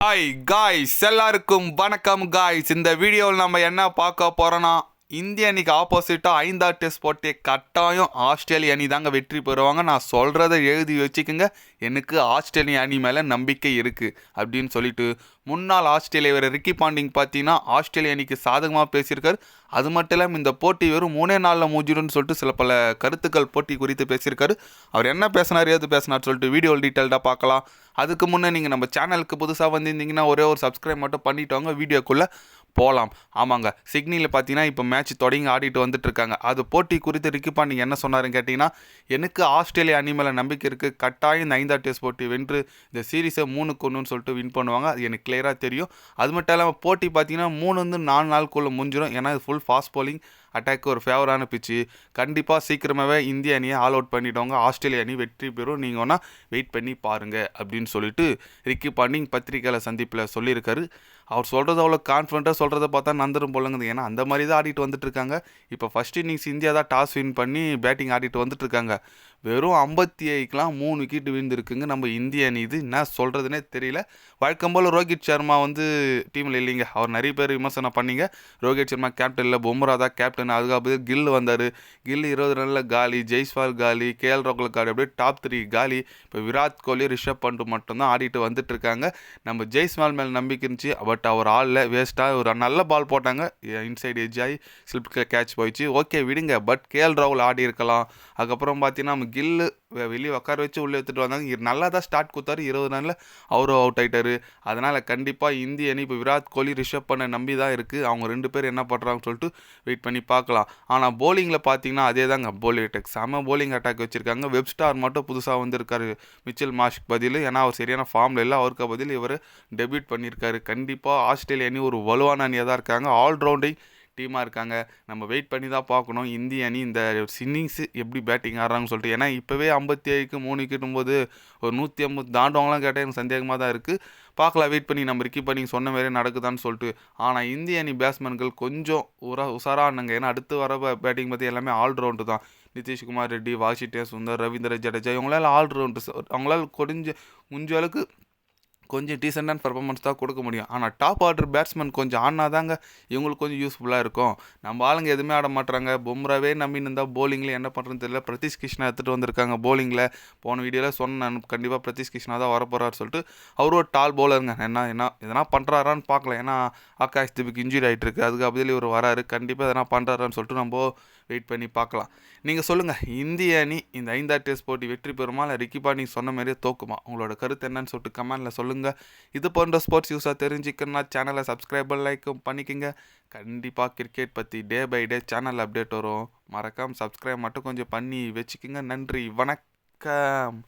Hi guys, எல்லாருக்கும் வணக்கம் guys. இந்த வீடியோவில் நம்ம என்ன பார்க்க போகிறோன்னா, இந்திய அணிக்கு ஆப்போசிட்டாக 5ஆவது டெஸ்ட் போட்டி கட்டாயம் ஆஸ்திரேலிய அணி தாங்க வெற்றி பெறுவாங்க. நான் சொல்கிறத எழுதி வச்சுக்கோங்க. எனக்கு ஆஸ்திரேலிய அணி மேலே நம்பிக்கை இருக்குது அப்படின்னு சொல்லிட்டு முன்னாள் ஆஸ்திரேலிய வீரர் ரிக்கி பாண்டிங் பார்த்தீங்கன்னா ஆஸ்திரேலிய அணிக்கு சாதகமாக பேசியிருக்காரு. அது மட்டும் இல்லாமல் இந்த போட்டி வெறும் 3 நாளில் முடிஞ்சிடும்னு சொல்லிட்டு சில பல கருத்துக்கள் போட்டி குறித்து பேசியிருக்காரு. அவர் என்ன பேசினார், ஏது பேசினார் சொல்லிட்டு வீடியோ டீட்டெயில்டாக பார்க்கலாம். அதுக்கு முன்னே நீங்கள் நம்ம சேனலுக்கு புதுசாக வந்திருந்தீங்கன்னா ஒரே ஒரு சப்ஸ்கிரைப் மட்டும் பண்ணிட்டு வாங்க, வீடியோக்குள்ளே போகலாம். ஆமாங்க, சிட்னியில் பார்த்தீங்கன்னா இப்போ மேட்ச் தொடங்கி ஆடிட்டு வந்துட்டு இருக்காங்க. அது போட்டி குறித்து ரிக்கி பாண்டிங் என்ன சொன்னாருன்னு கேட்டிங்கன்னா, எனக்கு ஆஸ்திரேலியா அணி மேலே நம்பிக்கை இருக்குது. கட்டாயம் இந்த 5ஆவது டெஸ்ட் போட்டி வென்று இந்த சீரீஸை 3-1 சொல்லிட்டு வின் பண்ணுவாங்க. அது எனக்கு கிளியராக தெரியும். அது மட்டும் இல்லாமல் போட்டி பார்த்தீங்கன்னா 3-4 நாளுக்குள்ளே முடிஞ்சிடும். ஏன்னா இது ஃபுல் ஃபாஸ்ட் போலிங் அட்டாக்கு ஒரு ஃபேவரான பிச்சு. கண்டிப்பாக சீக்கிரமாகவே இந்திய அணியை ஆல் அவுட் பண்ணிவிடுவாங்க. ஆஸ்திரேலிய அணி வெற்றி பெறும். நீங்கள் வேணால் வெயிட் பண்ணி பாருங்கள் அப்படின்னு சொல்லிட்டு ரிக்கி பாண்டிங் பத்திரிகையாளர் சந்திப்பில் சொல்லியிருக்காரு. அவர் சொல்கிறது அவ்வளோ கான்ஃபிடண்ட்டாக சொல்கிறத பார்த்தா நந்தரும் போலங்குது. ஏன்னா அந்த மாதிரி தான் ஆடிட்டு வந்துட்டு இருக்காங்க. இப்போ ஃபஸ்ட் இன்னிங்ஸ் இந்தியா தான் டாஸ் வின் பண்ணி பேட்டிங் ஆடிட்டு வந்துட்டு இருக்காங்க. வெறும் 57க்கெலாம் 3 விக்கெட் விழுந்துருக்குங்க நம்ம இந்திய அணி. இது என்ன சொல்கிறதுனே தெரியல. வழக்கம் போல் ரோஹித் சர்மா டீமில் இல்லைங்க. அவர் நிறைய பேர் விமர்சனம் பண்ணிங்க. ரோஹித் சர்மா கேப்டன் இல்லை, பும்ரா தான் கேப்டன். அதுக்கப்புறம் கில் வந்தார். கில் 20 ரனில் காலி, ஜெய்ஸ்வால் காலி, கேஎல் ராகுல் காலி, அப்படியே டாப் 3 காலி. இப்போ விராட் கோலி, ரிஷப் பண்ட் மட்டும்தான் ஆடிட்டு வந்துட்டு இருக்காங்க. நம்ம ஜெய்ஸ்வால் மேலே நம்பிக்கை இருந்துச்சு. பட் அவர் ஆளில் வேஸ்ட்டாக ஒரு நல்ல பால் போட்டாங்க, இன்சைடு எட்ஜ் ஆகி ஸ்லிப் கேட்ச் போயிடுச்சு. ஓகே விடுங்க. பட் கேஎல் ராகுல் ஆடி இருக்கலாம். அதுக்கப்புறம் பார்த்தீங்கன்னா நம்ம கில்லு வெளியே உட்கார வச்சு உள்ளே எடுத்துகிட்டு வந்தாங்க. நல்லா தான் ஸ்டார்ட் கொடுத்தாரு. 20 ரனில் அவரும் அவுட் ஆகிட்டார். அதனால் கண்டிப்பாக இந்திய அணி இப்போ விராட் கோலி, ரிஷப் பண்ண நம்பி தான் இருக்குது. அவங்க 2 பேர் என்ன பண்ணுறாங்கன்னு சொல்லிட்டு வெயிட் பண்ணி பார்க்கலாம். ஆனால் போலிங்கில் பார்த்தீங்கன்னா அதே தாங்க, போலிங் அட்டாக் செம போலிங் அட்டாக் வச்சுருக்காங்க. வெப்ஸ்டார் மட்டும் புதுசாக வந்திருக்காரு மிச்சல் மார்ஷ்க்கு பதில். ஏன்னா அவர் சரியான ஃபார்மில் இல்லை. அவருக்கு பதில் இவர் டெபியூட் பண்ணியிருக்காரு. கண்டிப்பாக ஆஸ்திரேலிய அணி ஒரு வலுவான அணியாக தான் இருக்காங்க. ஆல்ரவுண்டிங் டீமாக இருக்காங்க. நம்ம வெயிட் பண்ணி தான் பார்க்கணும் இந்திய அணி இந்த இன்னிங்ஸு எப்படி பேட்டிங் ஆடுறாங்கன்னு சொல்லிட்டு. ஏன்னா இப்போவே 57க்கு 3 விக்கெட்டும் போது ஒரு 150 தாண்டவங்களாம் கேட்டால் எனக்கு சந்தேகமாக தான் இருக்குது. பார்க்கலாம், வெயிட் பண்ணி நம்ம ரிக்கி பண்ணி சொன்ன மாதிரியே நடக்குதான்னு சொல்லிட்டு. ஆனால் இந்திய அணி பேட்ஸ்மேன்கள் கொஞ்சம் உஷாரானாங்க. ஏன்னா அடுத்து வர பேட்டிங் பற்றி எல்லாமே ஆல்ரவுண்டு தான். நிதிஷ்குமார் ரெட்டி, வாஷிங்டன் சுந்தர், ரவீந்திர ஜடேஜா இவங்களால ஆல்ரவுண்டு. அவங்களால முடிஞ்ச அளவுக்கு கொஞ்சம் டீசெண்டான பர்ஃபார்மன்ஸ் தான் கொடுக்க முடியும். ஆனால் டாப் ஆர்டர் பேட்ஸ்மேன் கொஞ்சம் ஆடினா தாங்க இவங்களுக்கு கொஞ்சம் யூஸ்ஃபுல்லாக இருக்கும். நம்ம ஆளுங்க எதுவுமே ஆட மாட்டுறாங்க. பும்ராவே நம்பின்னு இருந்தால் போலிங்கில் என்ன பண்ணுறதுன்னு தெரியல. பிரதீஷ் கிருஷ்ணா எடுத்துகிட்டு வந்திருக்காங்க போலிங்கில். போன வீடியோவில் சொன்னேன் கண்டிப்பாக பிரதீஷ் கிருஷ்ணா தான் வரப்போகிறாரு சொல்லிட்டு. அவரும் ஒரு டால் பவுலருங்க. என்ன எதனா பண்ணுறாரான்னு பார்க்கலாம். ஏன்னா ஆகாஷ் தீபுக்கு இன்ஜுரி ஆகிட்டு இருக்கு. அதுக்கு பதில் இவர் வராரு. கண்டிப்பாக எதனா பண்ணுறாரான்னு சொல்லிட்டு நம்ம வெயிட் பண்ணி பார்க்கலாம். நீங்கள் சொல்லுங்கள், இந்திய அணி இந்த 5ஆவது டெஸ்ட் போட்டி வெற்றி பெறுமா இல்லை ரிக்கி பாண்டிங் சொன்ன மாதிரியே தோக்குமா? உங்களோட கருத்து என்னன்னு சொல்லிட்டு கமெண்டில் சொல்லுங்கள். இது போன்ற ஸ்போர்ட்ஸ் யூஸாக தெரிஞ்சுக்கணும்னா சேனலை சப்ஸ்கிரைபர் லைக்கும் பண்ணிக்கோங்க. கண்டிப்பாக கிரிக்கெட் பற்றி day by day channel update வரும். மறக்காமல் சப்ஸ்கிரைப் மட்டும் கொஞ்சம் பண்ணி வச்சுக்கோங்க. நன்றி, வணக்கம்.